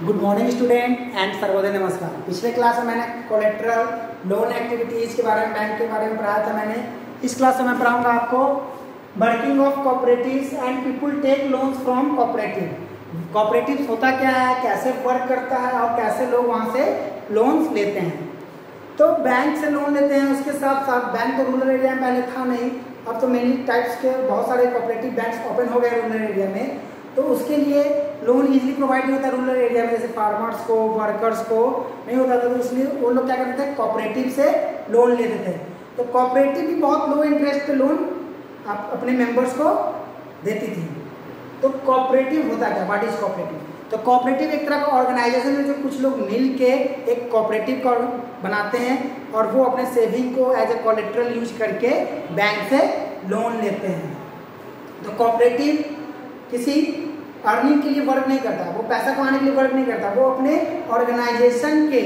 Good morning student and Sarvodaya नमस्कार। पिछले class में मैंने कोलेट्रल लोन एक्टिविटीज़ के बारे में, बैंक के बारे में पढ़ाया था मैंने। इस क्लास में मैं पढ़ाऊंगा आपको working of cooperatives and people take loans from cooperative. Cooperatives होता क्या है, कैसे वर्क करता है और कैसे लोग वहाँ से लोन्स लेते हैं। तो बैंक से लोन लेते हैं, उसके साथ साथ बैंक तो रूरल एरिया में पहले था नहीं, अब तो मेनी टाइप्स के बहुत सारे कोऑपरेटिव बैंक्स ओपन हो गए रूरल एरिया में। तो उसके लिए लोन इजीली प्रोवाइड नहीं होता रूरल एरिया में, जैसे फार्मर्स को, वर्कर्स को नहीं होता था। तो इसलिए वो लोग क्या करते थे, कोऑपरेटिव से लोन लेते थे। तो कोऑपरेटिव भी बहुत लो इंटरेस्ट पे लोन अपने मेंबर्स को देती थी। तो कोऑपरेटिव होता क्या, व्हाट इज कोऑपरेटिव? तो कोऑपरेटिव एक तरह का ऑर्गेनाइजेशन है जो कुछ लोग मिल के एक कोऑपरेटिव को बनाते हैं और वो अपने सेविंग को एज ए कोलेट्रल यूज करके बैंक से लोन लेते हैं। तो कोऑपरेटिव किसी अर्निंग के लिए वर्क नहीं करता, वो पैसा कमाने के लिए वर्क नहीं करता, वो अपने ऑर्गेनाइजेशन के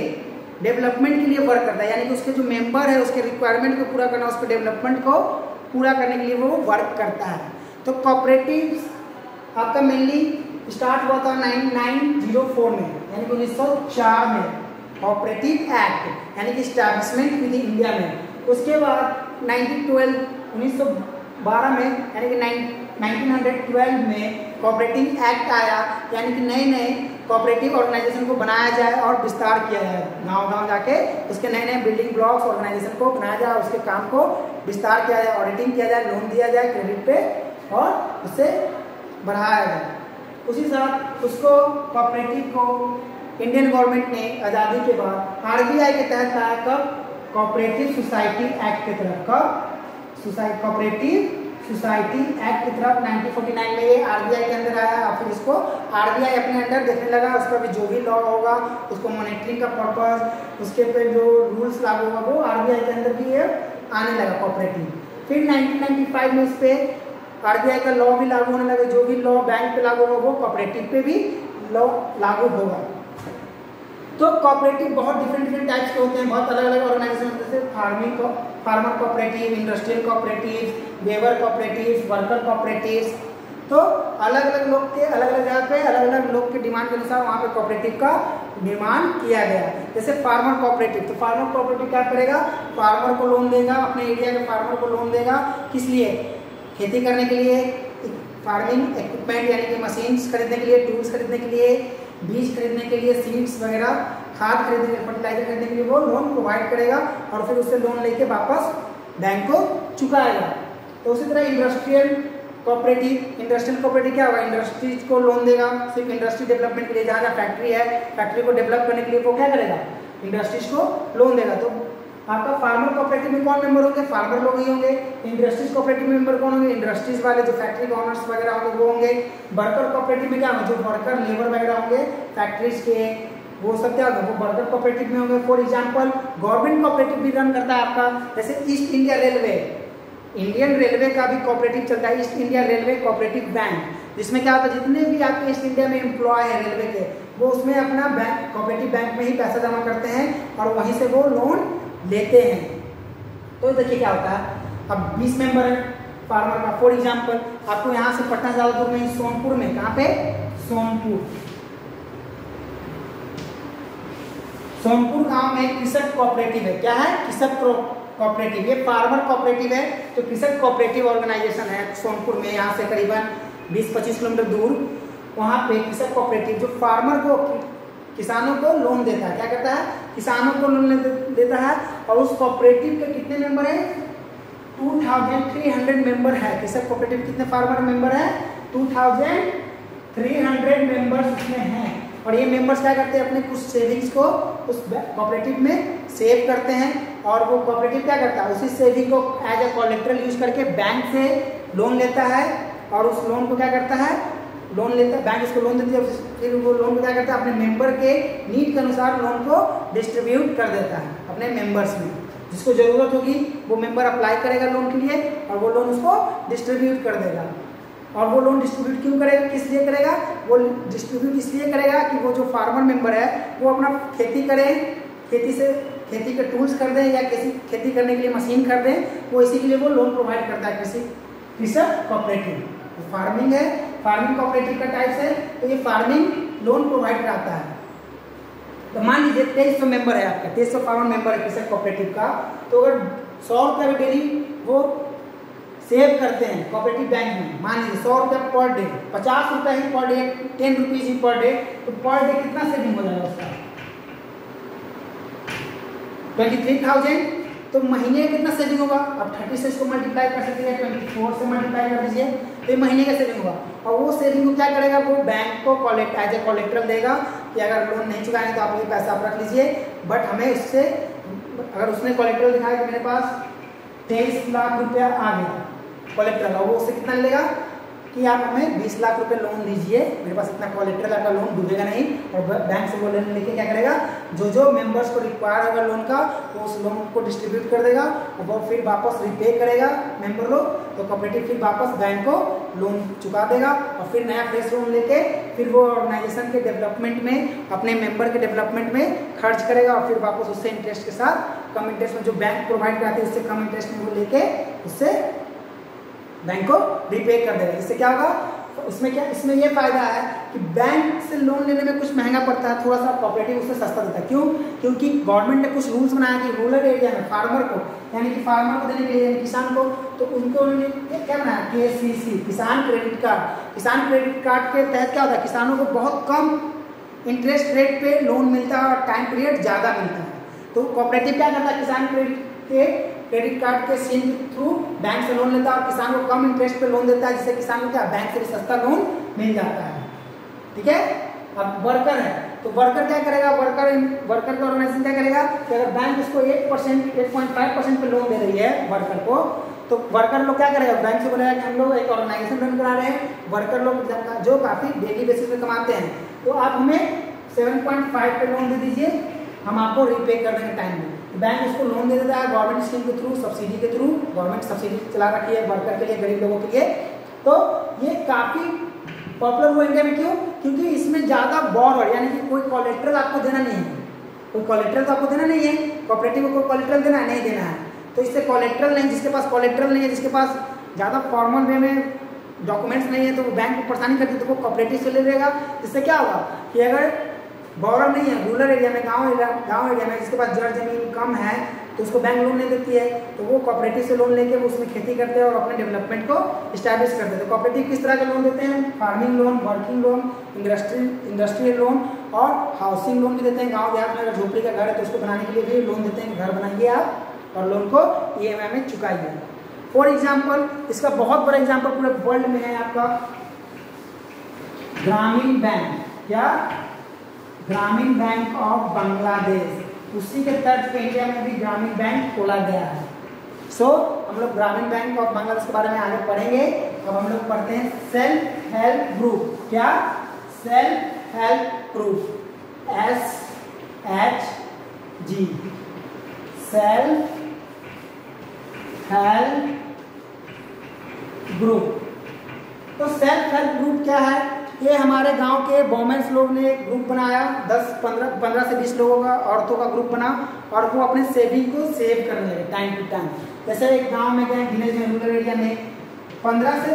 डेवलपमेंट के लिए वर्क करता है। यानी कि उसके जो मेंबर है उसके रिक्वायरमेंट को पूरा करना, उसके डेवलपमेंट को पूरा करने के लिए वो वर्क करता है। तो कोऑपरेटिव आपका मेनली स्टार्ट हुआ था 1904 में, यानी कि 1904 में कोऑपरेटिव एक्ट यानी कि स्टैब्लिशमेंट विद इंडिया में। उसके बाद 1912 में यानी कि 1912 में कोऑपरेटिव एक्ट आया, यानी कि नए नए कोऑपरेटिव ऑर्गेनाइजेशन को बनाया जाए और विस्तार किया जाए। गांव-गांव जाके उसके नए नए बिल्डिंग ब्लॉक्स ऑर्गेनाइजेशन को बनाया जाए, उसके काम को विस्तार किया जाए, ऑडिटिंग किया जाए, लोन दिया जाए क्रेडिट पे और उससे बढ़ाया जाए। उसी साथ उसको कोऑपरेटिव को इंडियन गवर्नमेंट ने आज़ादी के बाद आरबीआई के तहत लाया। कब? कोऑपरेटिव सोसाइटी एक्ट के तरफ। कब? कोऑपरेटिव सोसाइटी एक्ट की तरफ 1949 में ये आरबीआई के अंदर आया। और फिर इसको आरबीआई अपने अंदर देखने लगा, उसका भी जो भी लॉ होगा, उसको मॉनिटरिंग का पर्पस, उसके पे जो रूल्स लागू होगा वो आरबीआई के अंदर भी ये आने लगा कोऑपरेटिव। फिर 1995 में इस पे आरबीआई का लॉ भी लागू होने लगा। जो भी लॉ बैंक पे लागू होगा वो कोऑपरेटिव पे भी लॉ लागू होगा। तो कोऑपरेटिव बहुत डिफरेंट टाइप्स के होते हैं, बहुत अलग अलग ऑर्गेनाइजेशन होते हैं, जैसे farmer cooperative, industrial cooperative, weaver cooperative, worker cooperative. तो अलग अलग लोग के अलग अलग जगह पे अलग अलग लोग के डिमांड के अनुसार वहाँ पे कोऑपरेटिव का निर्माण किया गया। जैसे फार्मर कोऑपरेटिव, तो फार्मर कोऑपरेटिव क्या करेगा, फार्मर को लोन देगा, अपने एरिया के फार्मर को लोन देगा। किस लिए? खेती करने के लिए, फार्मिंग इक्विपमेंट यानी कि मशीन्स खरीदने के लिए, टूल्स खरीदने के लिए, बीज खरीदने के लिए, सीड्स वगैरह, खाद खरीदने के लिए, फर्टिलाइजर खरीदने के लिए वो लोन प्रोवाइड करेगा और फिर उससे लोन लेके वापस बैंक को चुकाएगा। तो उसी तरह इंडस्ट्रियल कोऑपरेटिव क्या होगा, इंडस्ट्रीज को लोन देगा, सिर्फ इंडस्ट्री डेवलपमेंट के लिए। जहाँ जहाँ फैक्ट्री है, फैक्ट्री को डेवलप करने के लिए वो क्या करेगा, इंडस्ट्रीज को लोन देगा। तो आपका फार्मर कोऑपरेटिव में कौन मेंबर होंगे, फार्मर लोग ही होंगे। इंडस्ट्रीज कोऑपरेटिव मेंबर कौन होंगे, इंडस्ट्रीज वाले जो फैक्ट्री ओनर्स वगैरह होंगे वो होंगे। वर्कर कोऑपरेटिव में क्या होंगे, जो वर्कर लेबर वगैरह होंगे फैक्ट्रीज के, वो सब क्या होगा, वो वर्कर कोऑपरेटिव में होंगे। फॉर एग्जांपल गवर्नमेंट कोऑपरेटिव भी रन करता है आपका, जैसे east India railway, Indian railway का भी कोऑपरेटिव चलता है, east India railway cooperative bank, जिसमें क्या होता है, जितने भी आपके ईस्ट इंडिया में एम्प्लॉय है रेलवे के, वो उसमें अपना बैंक कोऑपरेटिव बैंक में ही पैसा जमा करते हैं और वहीं से वो लोन लेते हैं। तो देखिए क्या होता है, अब 20 मेंबर है फार्मर का। फॉर एग्जांपल आपको यहाँ से पटना ज्यादा दूर नहीं, सोनपुर में, कहाँ पे, सोनपुर गांव में कृषक कोऑपरेटिव है। क्या है, कृषक कोऑपरेटिव। ये फार्मर कोऑपरेटिव है, तो कृषक कोऑपरेटिव ऑर्गेनाइजेशन है सोनपुर में, यहाँ से करीबन 20-25 किलोमीटर दूर। वहाँ पे कृषक कोऑपरेटिव जो फार्मर को, किसानों को लोन देता है, क्या करता है, किसानों को लोन देता है। और उस कोऑपरेटिव के कितने मेंबर हैं, 2300 मेंबर है। कृषक कोऑपरेटिव कितने फार्मर मेंबर है, 2300 मेंबर्स उसमें हैं। और ये मेंबर्स क्या करते हैं, अपने कुछ सेविंग्स को उस कोऑपरेटिव में सेव करते हैं और वो कोऑपरेटिव क्या करता है, उसी सेविंग को एज ए कोलेट्रल यूज करके बैंक से लोन लेता है और उस लोन को क्या करता है, लोन लेता है, बैंक इसको लोन देती है, फिर वो लोन को क्या करता है, अपने मेंबर के नीड के अनुसार लोन को डिस्ट्रीब्यूट कर देता है अपने मेंबर्स में। जिसको जरूरत होगी वो मेंबर अप्लाई करेगा लोन के लिए और वो लोन उसको डिस्ट्रीब्यूट कर देगा। और वो लोन डिस्ट्रीब्यूट क्यों करेगा, किस लिए करेगा, वो डिस्ट्रीब्यूट इसलिए करेगा कि वो जो फार्मर मेंबर है वो अपना खेती करे, खेती के टूल्स खरीदें या किसी खेती करने के लिए मशीन खरीदें, वो इसी के लिए वो लोन प्रोवाइड करता है कृषक कोऑपरेटिव। फार्मिंग है, फार्मिंग कोऑपरेटिव का टाइप्स है, तो ये फार्मिंग लोन प्रोवाइड कराता है। तो मान लीजिए 2300 मेंबर है आपका, 2352 मेंबर है किसी कोऑपरेटिव का, तो अगर 100 रुपये भी डेली वो सेव करते हैं कोऑपरेटिव बैंक में, मान लीजिए 100 रुपये पर डे, 50 रुपये ही पर डे, 10 रुपीज़ ही पर डे, तो पर डे कितना सेविंग हो जाएगा उसका 23,000। तो महीने का कितना सेविंग होगा, अब 30 से इसको मल्टीप्लाई कर सकते हैं, 24 से मल्टीप्लाई कर दीजिए, तो ये महीने का सेविंग होगा। और वो सेविंग को क्या करेगा, वो बैंक को एज ए कोलेक्ट्रल देगा कि अगर लोन नहीं चुकाएंगे तो आप ये पैसा आप रख लीजिए, बट हमें उससे, अगर उसने कोलेक्ट्रल दिखाया कि मेरे पास 23 लाख रुपया आ गया कोलेक्ट्रल, और वो उससे कितना लेगा कि आप हमें 20 लाख रुपए लोन दीजिए, मेरे पास इतना कोलेक्ट्रल आपका लोन डूबेगा नहीं, और बैंक से वो लोन लेके क्या करेगा, जो जो मेंबर्स को रिक्वायर होगा लोन का, वो उस लोन को डिस्ट्रीब्यूट कर देगा और वो फिर वापस रिपे करेगा मेंबर लोग, तो कोऑपरेटिव फिर वापस बैंक को लोन चुका देगा और फिर नया फ्रेश लोन लेके फिर वो ऑर्गेनाइजेशन के डेवलपमेंट में, अपने मेंबर के डेवलपमेंट में खर्च करेगा और फिर वापस उससे इंटरेस्ट के साथ, कम इंटरेस्ट में जो बैंक प्रोवाइड कराती है उससे कम इंटरेस्ट में वो लेके उससे बैंक को रिपे कर देगा। इससे क्या होगा, उसमें क्या, इसमें ये फायदा है कि बैंक से लोन लेने में कुछ महंगा पड़ता है, थोड़ा सा कोऑपरेटिव उससे सस्ता देता है। क्यों, क्योंकि गवर्नमेंट ने कुछ रूल्स बनाया कि रूरल एरिया में फार्मर को, यानी कि फार्मर को देने के लिए, किसान को, तो उनको उन्होंने क्या बनाया, KCC, किसान क्रेडिट कार्ड। किसान क्रेडिट कार्ड के तहत क्या होता है, किसानों को बहुत कम इंटरेस्ट रेट पे लोन मिलता है और टाइम पीरियड ज़्यादा मिलता है। तो कोऑपरेटिव क्या करता है, किसान क्रेडिट कार्ड के स्कीम के थ्रू बैंक से लोन लेता है और किसान को कम इंटरेस्ट पे लोन देता है, जिससे किसान को क्या, बैंक से भी सस्ता लोन मिल जाता है। ठीक है। अब वर्कर है, तो वर्कर क्या करेगा, वर्कर का ऑर्गेनाइजेशन क्या करेगा कि अगर बैंक उसको 8%, 8.5% पे लोन दे रही है वर्कर को, तो वर्कर लोग क्या करेगा, बैंक से बोलेगा कि हम लोग एक ऑर्गेनाइजेशन रन करा रहे हैं, वर्कर लोग जो काफ़ी डेली बेसिस पे कमाते हैं, तो आप हमें 7.5 पे लोन दे दीजिए, हम आपको रिपे कर देंगे टाइम में। तो बैंक उसको लोन दे देता है गवर्नमेंट स्कीम के थ्रू, सब्सिडी के थ्रू, गवर्नमेंट सब्सिडी चला रखी है वर्कर के लिए, गरीब लोगों के लिए। तो ये काफ़ी पॉपुलर हुआ इंडिया में। क्यों, क्योंकि इसमें ज़्यादा बॉरोवर, यानी कि कोई कोलेट्रल आपको देना नहीं है, कोई कोलेट्रल तो आपको देना नहीं है, कोऑपरेटिव को कोई कोलेट्रल देना नहीं देना है, तो इससे कोलेट्रल नहीं, जिसके पास कोलेट्रल नहीं है, जिसके पास ज़्यादा फॉर्मल वे में डॉक्यूमेंट्स नहीं है, तो वो बैंक को परेशानी करती है, तो वो कोऑपरेटिव से ले लेगा। इससे क्या होगा कि अगर बॉर्डर नहीं है, रूरल एरिया में, गांव एरिया में जिसके पास जड़ जमीन कम है, तो उसको बैंक लोन नहीं देती है, तो वो कोऑपरेटिव से लोन लेके वो उसमें खेती करते हैं और अपने डेवलपमेंट को इस्टेब्लिश करते हैं। तो कोऑपरेटिव किस तरह के लोन देते हैं, farming loan, working loan, industrial loan और हाउसिंग लोन भी देते हैं। गाँव देहात में अगर झोपड़ी का घर है तो उसको बनाने के लिए भी लोन देते हैं, घर बनाइए आप और लोन को EMI में चुकाइए। फॉर एग्जाम्पल, इसका बहुत बड़ा एग्जाम्पल पूरे वर्ल्ड में है आपका ग्रामीण बैंक, क्या, ग्रामीण बैंक ऑफ बांग्लादेश, उसी के तर्ज पे इंडिया में भी ग्रामीण बैंक खोला गया है। हम लोग ग्रामीण बैंक ऑफ बांग्लादेश के बारे में आगे पढ़ेंगे। अब हम लोग पढ़ते हैं सेल्फ हेल्प ग्रुप, क्या, self help group, SHG, self help group. तो सेल्फ हेल्प ग्रुप क्या है, ये हमारे गांव के वोमेन्स लोग ने एक ग्रुप बनाया, 15 से 20 लोगों का, औरतों का ग्रुप बना और वो अपने सेविंग को सेव करने लगे टाइम टू टाइम। जैसे एक गांव में गए, विलेज में, रूरल एरिया में 15 से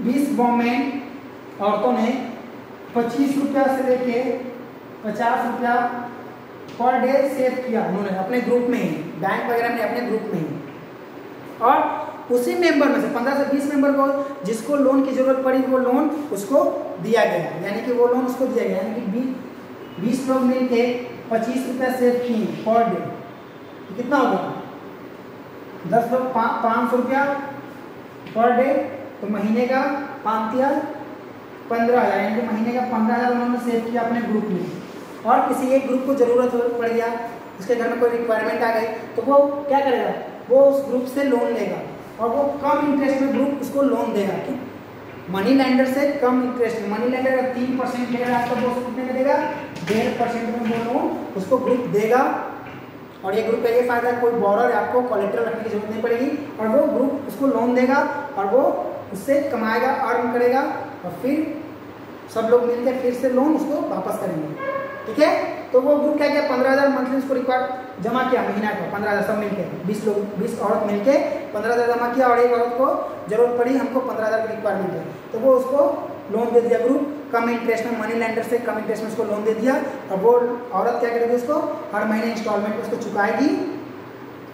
20 वोमेन औरतों ने 25 रुपया से लेके 50 रुपया पर डे सेव किया उन्होंने अपने ग्रुप में ही, बैंक वगैरह में, अपने ग्रुप में ही। और उसी मेंबर में से 15 से 20 मेंबर को जिसको लोन की जरूरत पड़ी वो लोन उसको दिया गया, यानी कि वो लोन उसको दिया गया, यानी कि 20 लोग मिल के 25 रुपया सेव किए पर डे, तो कितना होगा, 10 लोग 500 रुपया पर डे, तो महीने का 15,000, यानी कि महीने का 15,000 उन्होंने सेव किया अपने ग्रुप में। और किसी एक ग्रुप को जरूरत पड़ गया, उसके घर में कोई रिक्वायरमेंट आ गई, तो वो क्या करेगा, वो उस ग्रुप से लोन लेगा और वो कम इंटरेस्ट में ग्रुप उसको लोन देगा। कि मनी लेंडर से कम इंटरेस्ट में, मनी लेंडर अगर 3% ले रहा है तो वो कितने में देगा, 1.5% में वो लोन उसको ग्रुप देगा। और ये ग्रुप का ये फायदा है, कोई बॉरोर आपको कोलेट्रल रखने की जरूरत नहीं पड़ेगी और वो ग्रुप उसको लोन देगा और वो उससे कमाएगा, अर्न करेगा और फिर सब लोग मिलकर फिर से लोन उसको वापस करेंगे। ठीक है। तो वो ग्रुप क्या किया, 15,000 मंथली उसको रिक्वायर जमा किया, महीना का 15,000 सब मिलके, 20 लोग, 20 औरत मिलके 15,000 जमा किया और एक औरत को जरूरत पड़ी, हमको 15,000 की रिक्वायरमेंट है, तो वो उसको लोन दे दिया ग्रुप। कम इंटरेस्ट में, मनी लेंडर से कम इंटरेस्ट में उसको लोन दे दिया। और वो औरत क्या करेगी, उसको हर महीने इंस्टॉलमेंट में उसको चुकाएगी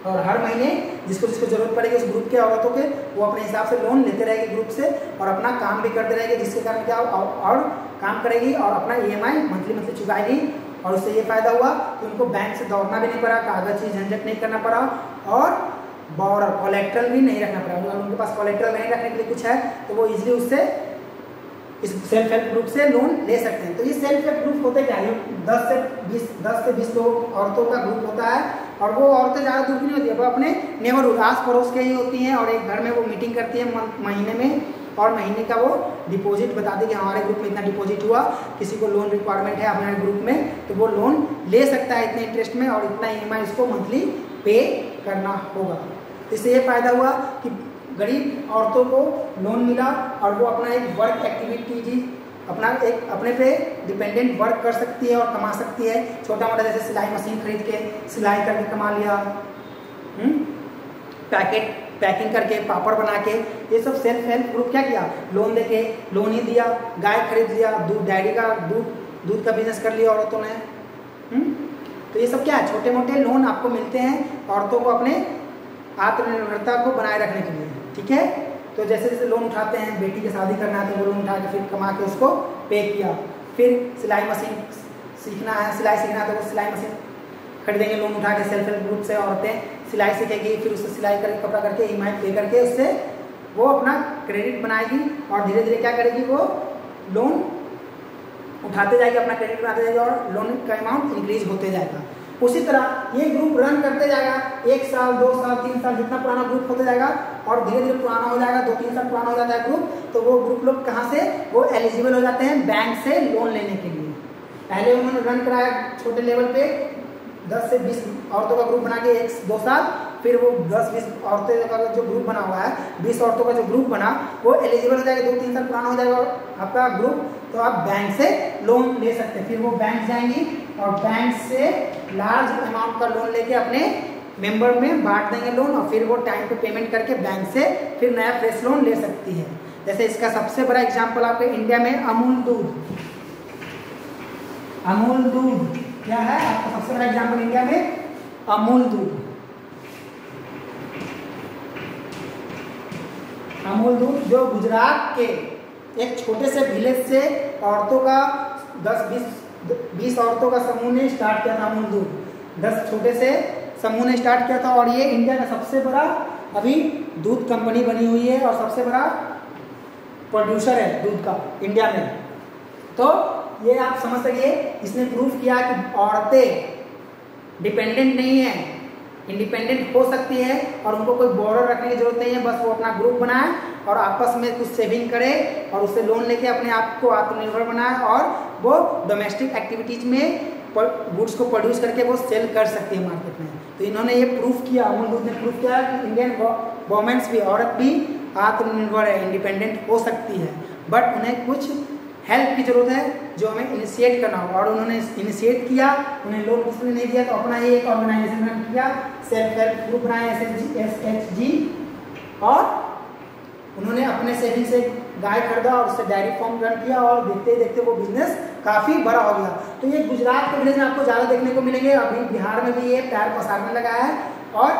और हर महीने जिसको जिसको जरूरत पड़ेगी उस ग्रुप के औरतों के, वो अपने हिसाब से लोन लेते रहेगी ग्रुप से और अपना काम भी करते रहेंगे, जिसके कारण क्या और काम करेगी और अपना EMI मंथली चुकाएगी। और उससे ये फायदा हुआ कि उनको बैंक से दौड़ना भी नहीं पड़ा, कागज की झंझट नहीं करना पड़ा और बॉर्डर कोलेट्रल भी नहीं रखना पड़ा। अगर उनके पास कोलेट्रल नहीं रखने के लिए कुछ है तो वो इजीली उससे इस सेल्फ हेल्प ग्रुप से लोन ले सकते हैं। तो ये सेल्फ हेल्प ग्रुप होते क्या है, 10 से 20 लोग औरतों का ग्रुप होता है और वो औरतें ज़्यादा दूर की नहीं होती है, वो अपने नेबरहुड आस पड़ोस के ही होती हैं और एक घर में वो मीटिंग करती है महीने में और महीने का वो डिपॉजिट बताती है कि हमारे ग्रुप में इतना डिपॉजिट हुआ, किसी को लोन रिक्वायरमेंट है हमारे ग्रुप में तो वो लोन ले सकता है इतने इंटरेस्ट में और इतना EMI उसको मंथली पे करना होगा। इससे ये फायदा हुआ कि गरीब औरतों को लोन मिला और वो अपना एक वर्क एक्टिविटी अपना एक अपने पे डिपेंडेंट वर्क कर सकती है और कमा सकती है। छोटा मोटा जैसे सिलाई मशीन खरीद के सिलाई करके कमा लिया, पैकिंग करके, पापड़ बना के, ये सब सेल्फ हेल्प ग्रुप क्या किया, लोन देके लोन ही दिया, गाय खरीद लिया, दूध डेयरी का दूध का बिजनेस कर लिया औरतों ने। तो ये सब क्या है, छोटे मोटे लोन आपको मिलते हैं औरतों को अपने आत्मनिर्भरता को बनाए रखने के लिए। ठीक है, तो जैसे जैसे लोन उठाते हैं, बेटी की शादी करना है तो वो लोन उठा के फिर कमा के उसको पे किया, फिर सिलाई मशीन सीखना है, सिलाई सीखना है तो वो सिलाई मशीन खरीदेंगे लोन उठा के, सेल्फ हेल्प ग्रुप से औरतें सिलाई सीखेगी, फिर उससे सिलाई करके कपड़ा करके EMI पे करके उससे वो अपना क्रेडिट बनाएगी और धीरे धीरे क्या करेगी, वो लोन उठाते जाएगी, अपना क्रेडिट बनाते जाएगी और लोन का अमाउंट इंक्रीज होते जाएगा। उसी तरह ये ग्रुप रन करते जाएगा, 1 साल 2 साल 3 साल जितना पुराना ग्रुप होते जाएगा और धीरे धीरे पुराना हो जाएगा, 2-3 साल पुराना हो जाता है ग्रुप, तो वो ग्रुप लोग कहाँ से वो एलिजिबल हो जाते हैं बैंक से लोन लेने के लिए। पहले उन्होंने रन कराया छोटे लेवल पे 10 से 20 औरतों का ग्रुप बना के 1-2 साल, फिर वो 10-20 औरतें का जो ग्रुप बना हुआ है, 20 औरतों का जो ग्रुप बना वो एलिजिबल हो जाएगा, 2-3 साल पुराना हो जाएगा आपका ग्रुप, तो आप बैंक से लोन ले सकते हैं। फिर वो बैंक जाएंगी और बैंक से लार्ज अमाउंट का लोन लेके अपने मेंबर में बांट देंगे लोन और फिर वो टाइम पे पेमेंट करके बैंक से फिर नया फ्रेश लोन ले सकती है। जैसे इसका सबसे बड़ा एग्जांपल आपके इंडिया में अमूल दूध क्या है, आपका सबसे बड़ा एग्जांपल इंडिया में अमूल दूध जो गुजरात के एक छोटे से विलेज से औरतों का 10-20 औरतों का समूह ने स्टार्ट किया था। अमूल दूध 10 छोटे से समूह ने स्टार्ट किया था और ये इंडिया का सबसे बड़ा अभी दूध कंपनी बनी हुई है और सबसे बड़ा प्रोड्यूसर है दूध का इंडिया में। तो ये आप समझ सकिए, इसने प्रूफ किया कि औरतें डिपेंडेंट नहीं है, इंडिपेंडेंट हो सकती है और उनको कोई बॉर्डर रखने की जरूरत नहीं है, बस वो अपना ग्रुप बनाए और आपस में कुछ सेविंग करे और उससे लोन लेके अपने आप को आत्मनिर्भर बनाए और वो डोमेस्टिक एक्टिविटीज में गुड्स को प्रोड्यूस करके वो सेल कर सकती है मार्केट में। तो इन्होंने ये प्रूफ किया, अमूल दूध ने प्रूफ किया कि इंडियन वोमेन्स भी, औरत भी आत्मनिर्भर है, इंडिपेंडेंट हो सकती है, बट उन्हें कुछ हेल्प की जरूरत है जो हमें इनिशिएट करना होगा। और उन्होंने इनिशिएट किया, उन्हें लोन किसी ने नहीं दिया तो अपना ही एक ऑर्गेनाइजेशन रन किया, सेल्फ हेल्प ग्रुप बनाया SHG और उन्होंने अपने सेविंग से गाय खरीदा और उससे डेयरी फार्म रन किया और देखते देखते वो बिजनेस काफ़ी बड़ा हो गया। तो ये गुजरात के विलेज में आपको ज़्यादा देखने को मिलेंगे, अभी बिहार में भी ये पैर पसारने लगा है और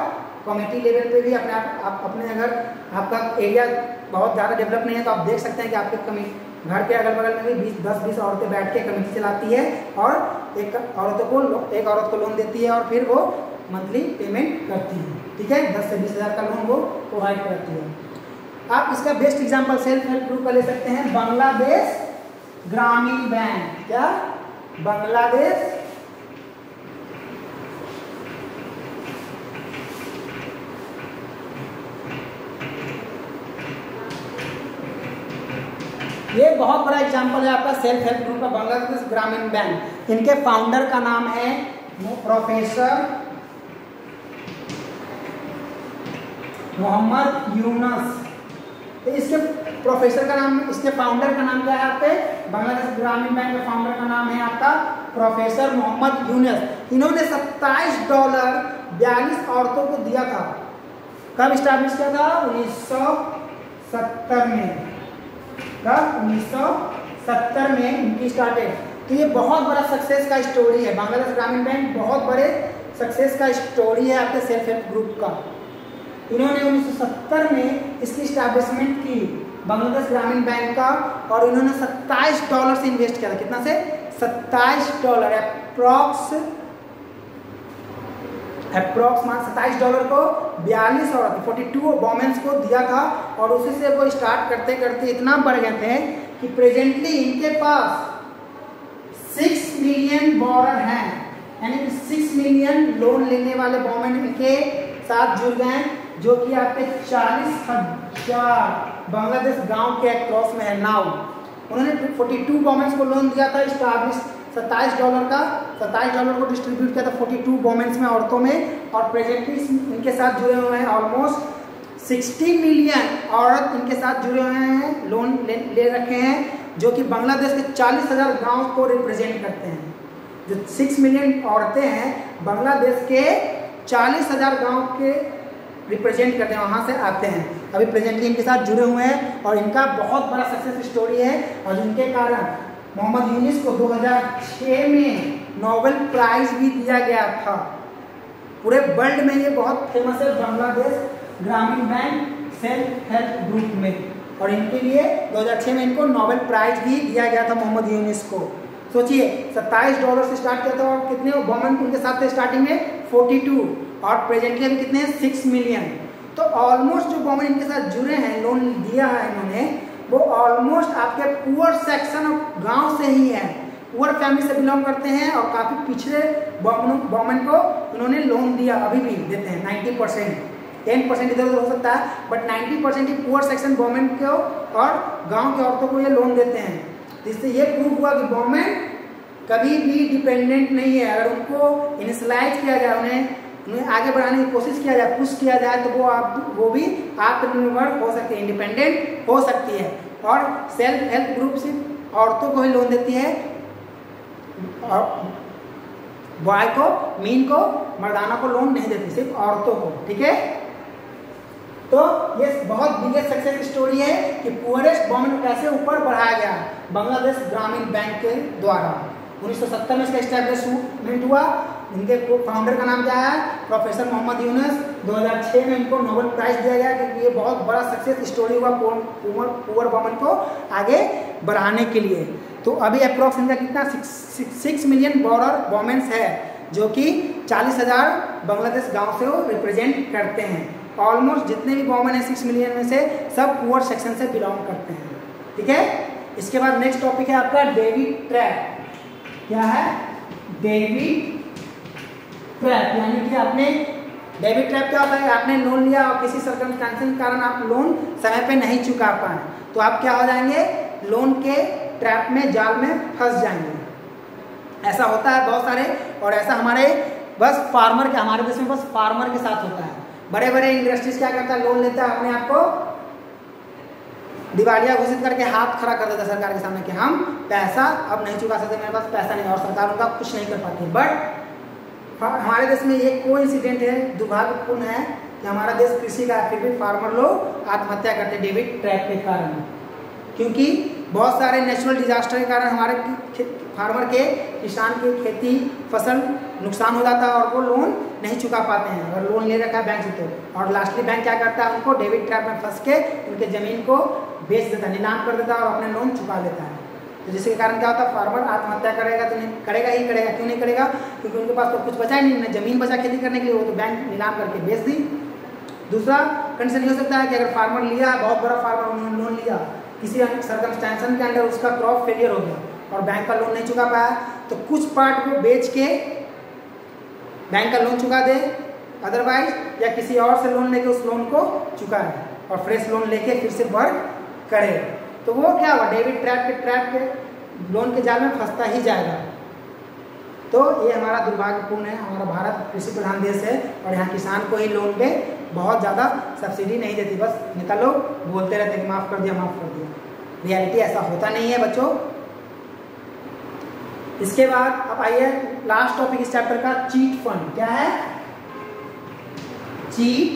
कमेटी लेवल पे भी अपने आप अपने अगर आपका एरिया बहुत ज़्यादा डेवलप नहीं है तो आप देख सकते हैं कि आपके घर के अगल बगल में भी 10-20 औरतें बैठ के कमेटी चलाती है और एक औरत को लोन देती है और फिर वो मंथली पेमेंट करती है। ठीक है, 10 से 20 हज़ार का लोन वो प्रोवाइड करती है। आप इसका best example self help group का ले सकते हैं बांग्लादेश ग्रामीण बैंक। क्या? बांग्लादेश ये बहुत बड़ा एग्जांपल है आपका सेल्फ हेल्प ग्रुप का, बांग्लादेश ग्रामीण बैंक। इनके फाउंडर का नाम है प्रोफेसर मोहम्मद यूनुस। तो इसके प्रोफेसर का नाम, इसके फाउंडर का नाम क्या है आपके बांग्लादेश ग्रामीण बैंक के फाउंडर का नाम है आपका प्रोफेसर मोहम्मद यूनुस। इन्होंने $27 औरतों को दिया था। कब स्टैब्लिश किया था? 1970 में। कब? 1970 1970 में इनकी स्टार्टेड। तो ये बहुत बड़ा सक्सेस का स्टोरी है, बांग्लादेश ग्रामीण बैंक बहुत बड़े सक्सेस का स्टोरी है आपके सेल्फ हेल्प ग्रुप का। इन्होंने 1970 में इसकी स्टैब्लिशमेंट की बांग्लादेश ग्रामीण बैंक का, और इन्होंने $27 से इन्वेस्ट किया था। कितना से? $27, अप्रॉक्स $27 को 42 औरत 42 वोमेन्स को दिया था, और उसी से वो स्टार्ट करते करते इतना बढ़ गए थे कि प्रेजेंटली इनके पास 6 मिलियन बोरर हैं, यानी कि 6 मिलियन लोन लेने वाले वोमेन इनके साथ जुड़ गए हैं, जो कि आपके 40,000 बांग्लादेश गांव के अक्रॉस में है नाउ। उन्होंने 42 वोमेन्स को लोन दिया था, स्टाब्लिश $27 को डिस्ट्रीब्यूट किया था 42 वोमेन्स में, औरतों में, और प्रेजेंटली इनके साथ जुड़े हुए हैं ऑलमोस्ट 60 मिलियन औरत इनके साथ जुड़े हुए हैं, लोन ले रखे हैं, जो कि बांग्लादेश के 40,000 गांव को रिप्रेजेंट करते हैं। जो 6 मिलियन औरतें हैं बांग्लादेश के 40,000 गांव के रिप्रेजेंट करते हैं, वहाँ से आते हैं। अभी प्रेजेंटली इनके साथ जुड़े हुए हैं, और इनका बहुत बड़ा सक्सेस स्टोरी है, और जिनके कारण मोहम्मद यूनिस को 2006 में नोबेल प्राइज भी दिया गया था। पूरे वर्ल्ड में ये बहुत फेमस है, बांग्लादेश ग्रामीण बैंक सेल्फ हेल्प ग्रुप में, और इनके लिए 2006 में इनको नोबेल प्राइज भी दिया गया था मोहम्मद यूनिस को। सोचिए $27 से स्टार्ट किया था, और कितने वोमेन उनके साथ थे स्टार्टिंग में? 42, और प्रेजेंटली अभी कितने हैं? 6 मिलियन। तो ऑलमोस्ट जो वोमेन इनके साथ जुड़े हैं, लोन दिया है इन्होंने, वो ऑलमोस्ट आपके पुअर सेक्शन ऑफ गांव से ही है, पुअर फैमिली से बिलोंग करते हैं, और काफ़ी पिछड़े वोमेन को इन्होंने लोन दिया, अभी भी देते हैं 90%। 10% इधर उधर हो सकता है, but 90% he poor section women को और गांव के औरतों को ये लोन देते हैं। जिससे ये प्रूव हुआ कि वोमेन कभी भी डिपेंडेंट नहीं है। अगर उनको इनिशलाइज किया जाए, उन्हें आगे बढ़ाने की कोशिश किया जाए, पुश किया जाए, तो वो भी आत्मनिर्भर हो सकती है, इंडिपेंडेंट हो सकती है। और सेल्फ हेल्प ग्रुप सिर्फ औरतों को ही लोन देती है, और बॉय को, मीन को, मर्दाना को लोन नहीं देती, सिर्फ औरतों को। ठीक है, तो ये बहुत बिगेस्ट सक्सेस स्टोरी है कि पुअरेस्ट वोमेन को कैसे ऊपर बढ़ाया गया बांग्लादेश ग्रामीण बैंक के द्वारा। 1970 में इसका एस्टैब्लिशमेंट हुआ। इनके फाउंडर का नाम क्या है? प्रोफेसर मोहम्मद यूनुस। 2006 में इनको नोबेल प्राइज दिया गया, क्योंकि ये बहुत बड़ा सक्सेस स्टोरी हुआ पुअर वोमेन को आगे बढ़ाने के लिए। तो अभी अप्रॉक्स इनका कितना 6 मिलियन बोरर वोमेन्स है, जो कि 40,000 बांग्लादेश गांव से वो रिप्रेजेंट करते हैं। ऑलमोस्ट जितने भी वोमेन है 6 मिलियन में से सब पुअर सेक्शन से बिलोंग करते हैं। ठीक है, इसके बाद नेक्स्ट टॉपिक है आपका डेबिट ट्रैप। क्या है? डेबिट ट्रैप, यानी कि आपने डेबिट ट्रैप क्या होता है? आपने लोन लिया और किसी सर्कमस्टेंस के कारण आप लोन समय पे नहीं चुका पाए, तो आप क्या हो जाएंगे? लोन के ट्रैप में, जाल में फंस जाएंगे। ऐसा होता है बहुत सारे, और ऐसा हमारे हमारे देश में बस फार्मर के साथ होता है। बड़े बड़े इंडस्ट्रीज क्या करता है? लोन लेता है, अपने आप को दिवालिया घोषित करके हाथ खड़ा कर देता है सरकार के सामने कि हम पैसा अब नहीं चुका सकते, मेरे पास पैसा नहीं, और सरकार उनका कुछ नहीं कर पाती। बट हमारे देश में ये कोई इंसिडेंट है, दुर्भाग्यपूर्ण है कि हमारा देश कृषि का, फिर भी फार्मर लोग आत्महत्या करते हैं डेबिट ट्रैप के कारण, क्योंकि बहुत सारे नेचुरल डिजास्टर के कारण हमारे फार्मर के, किसान की खेती फसल नुकसान हो जाता है, और वो लोन नहीं चुका पाते हैं अगर लोन ले रखा है बैंक से तो। और लास्टली बैंक क्या करता है? उनको डेबिट ट्रैप में फंस के उनके ज़मीन को बेच देता है, नीलाम कर देता है, और अपने लोन चुका लेता है। तो जिसके कारण क्या होता है? फार्मर आत्महत्या करेगा तो नहीं करेगा ही करेगा। क्यों नहीं करेगा? क्योंकि उनके पास तो कुछ बचा ही नहीं, ज़मीन बचा खेती करने के लिए, वो तो बैंक नीलाम करके बेच दी। दूसरा कंडीशन हो सकता है कि अगर फार्मर लिया, बहुत बड़ा फार्मर, उन्होंने लोन लिया, किसी सर्कमस्टेंशन के अंदर उसका क्रॉप फेलियर हो गया और बैंक का लोन नहीं चुका पाया, तो कुछ पार्ट को बेच के बैंक का लोन चुका दे, अदरवाइज या किसी और से लोन लेके उस लोन को चुका है और फ्रेश लोन लेके फिर से वर्क करे, तो वो क्या हुआ? डेबिट ट्रैप के लोन के जाल में फंसता ही जाएगा। तो ये हमारा दुर्भाग्यपूर्ण है। हमारा भारत कृषि प्रधान देश है, और यहाँ किसान को ही लोन पे बहुत ज़्यादा सब्सिडी नहीं देती, बस नेता लोग बोलते रहते हैं कि माफ़ कर दिया, माफ़ कर दिया। रियलिटी ऐसा होता नहीं है बच्चों। इसके बाद अब आइए लास्ट टॉपिक इस चैप्टर का, चीट फंड। क्या है? Chit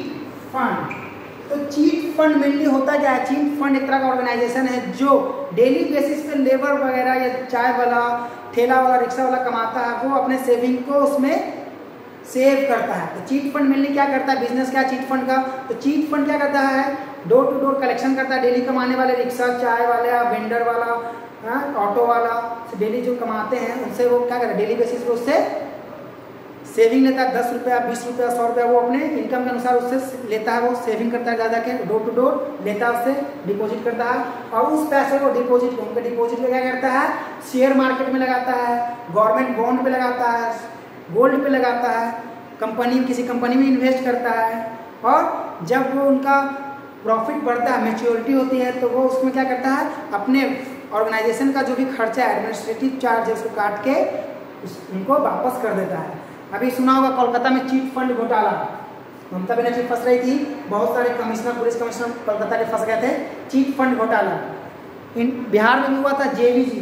fund. तो चीट फंड मेनली होता क्या है? चीट फंड एक तरह का ऑर्गेनाइजेशन है जो डेली बेसिस पे लेबर वगैरह या चाय वाला, ठेला वाला, रिक्शा वाला कमाता है, वो अपने सेविंग को उसमें सेव करता है। तो चीट फंड मेनली क्या करता है? बिजनेस क्या चीट फंड का? तो चीट फंड क्या करता है? डोर टू डोर कलेक्शन करता है। डेली कमाने वाले रिक्शा, चाय वाला, वेंडर वाला, ऑटो वाला, डेली जो कमाते हैं उनसे वो क्या करता है? डेली बेसिस पे उससे सेविंग लेता है। 10 रुपया, 20 रुपया, 100 रुपया वो अपने इनकम के अनुसार उससे लेता है, वो सेविंग करता है ज़्यादा के, डोर टू डोर लेता है, उससे डिपॉजिट करता है और उस पैसे को डिपॉजिट उनके डिपॉजिट में क्या करता है? शेयर मार्केट में लगाता है, गवर्नमेंट बॉन्ड पे लगाता है, गोल्ड पे लगाता है, कंपनी किसी कंपनी में इन्वेस्ट करता है और जब वो उनका प्रॉफिट बढ़ता है, मैच्योरिटी होती है, तो वो उसमें क्या करता है? अपने ऑर्गेनाइजेशन का जो भी खर्चा है, एडमिनिस्ट्रेटिव चार्ज है, उसको काट के उनको वापस कर देता है। अभी सुना होगा कोलकाता में चीट फंड घोटाला, ममता बनर्जी फंस रही थी, बहुत सारे कमिश्नर, पुलिस कमिश्नर कोलकाता के फंस गए थे चीट फंड घोटाला। इन बिहार में भी हुआ था जेवीजी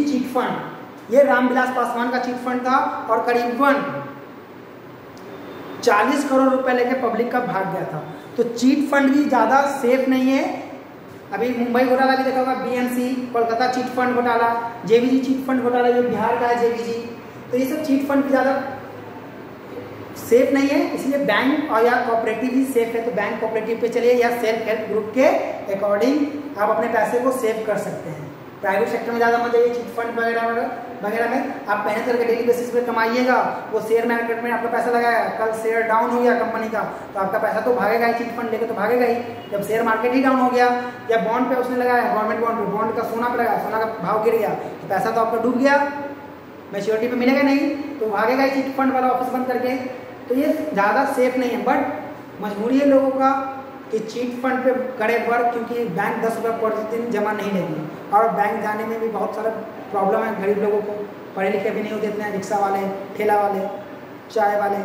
चीट फंड। ये रामविलास पासवान का चीट फंड था और करीबन 40 करोड़ रुपए लेके पब्लिक का भाग गया था। तो चीट फंड भी ज़्यादा सेफ नहीं है। अभी मुंबई घोटाला भी देखा होगा, बीएमसी, कोलकाता चीट फंड घोटाला, जेवीजी चीट फंड घोटाला, ये बिहार का है जेवीजी। तो ये सब चीट फंड भी ज़्यादा सेफ नहीं है, इसलिए बैंक और या कोऑपरेटिव ही सेफ है। तो बैंक कोऑपरेटिव पे चलिए या सेल्फ हेल्प ग्रुप के अकॉर्डिंग आप अपने पैसे को सेव कर सकते हैं। प्राइवेट सेक्टर में ज़्यादा मत जाइए, चिट फंड वगैरह में आप मेहनत करके डेली बेसिस पे कमाइएगा। वो शेयर मार्केट में आपका पैसा लगाया, कल शेयर डाउन हो गया कंपनी का तो आपका पैसा तो भागेगा ही, चिट फंड लेके तो भागेगा ही। जब शेयर मार्केट ही डाउन हो गया या बॉन्ड पे उसने लगाया, गवर्नमेंट बॉन्ड पे, बॉन्ड का सोना पे लगाया, सोना का भाव गिर गया तो पैसा तो आपका डूब गया, मैच्योरिटी पे मिलेगा नहीं, तो भागेगा ही चिट फंड वाला ऑफिस बंद करके। तो ये ज़्यादा सेफ नहीं है, बट मजबूरी है लोगों का कि चीट फंड पे करे वर्क, क्योंकि बैंक 10 रुपये प्रतिदिन जमा नहीं लेगी और बैंक जाने में भी बहुत सारा प्रॉब्लम है गरीब लोगों को, पढ़े लिखे भी नहीं होते इतने, रिक्शा वाले, ठेला वाले, चाय वाले,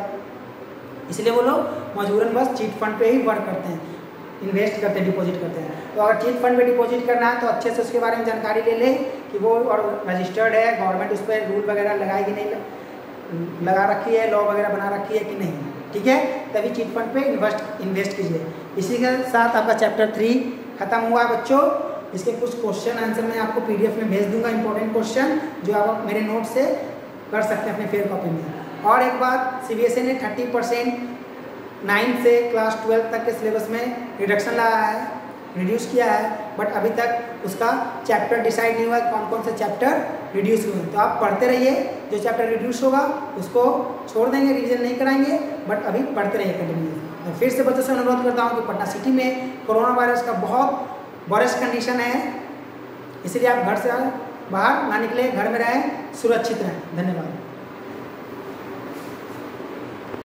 इसलिए वो लोग मजबूरन बस चीट फंड पे ही वर्क करते हैं, इन्वेस्ट करते हैं, डिपॉजिट करते हैं। तो अगर चीट फंड पे डिपॉजिट करना है तो अच्छे से उसके बारे में जानकारी ले लें कि वो और रजिस्टर्ड है, गवर्नमेंट उस पर रूल वगैरह लगाएगी नहीं, लगा रखी है, लॉ वगैरह बना रखी है कि नहीं, ठीक है, तभी चीट फंड पे इन्वेस्ट कीजिए। इसी के साथ आपका चैप्टर 3 खत्म हुआ बच्चों। इसके कुछ क्वेश्चन आंसर मैं आपको पीडीएफ में भेज दूंगा, इंपॉर्टेंट क्वेश्चन जो आप मेरे नोट से कर सकते हैं अपने फेयर कॉपी में। और एक बात, सीबीएसई ने 30% 9 से क्लास 12 तक के सिलेबस में रिडक्शन लाया है, रिड्यूस किया है, बट अभी तक उसका चैप्टर डिसाइड नहीं हुआ है कौन कौन से चैप्टर रिड्यूस हुए। तो आप पढ़ते रहिए, जो चैप्टर रिड्यूस होगा उसको छोड़ देंगे, रिवीजन नहीं कराएंगे, बट अभी पढ़ते रहिए कंटिन्यूस। मैं फिर से बच्चों से अनुरोध करता हूँ कि पटना सिटी में कोरोना वायरस का बहुत वर्स्ट कंडीशन है, इसलिए आप घर से बाहर ना निकले, घर में रहें, सुरक्षित रहें। धन्यवाद।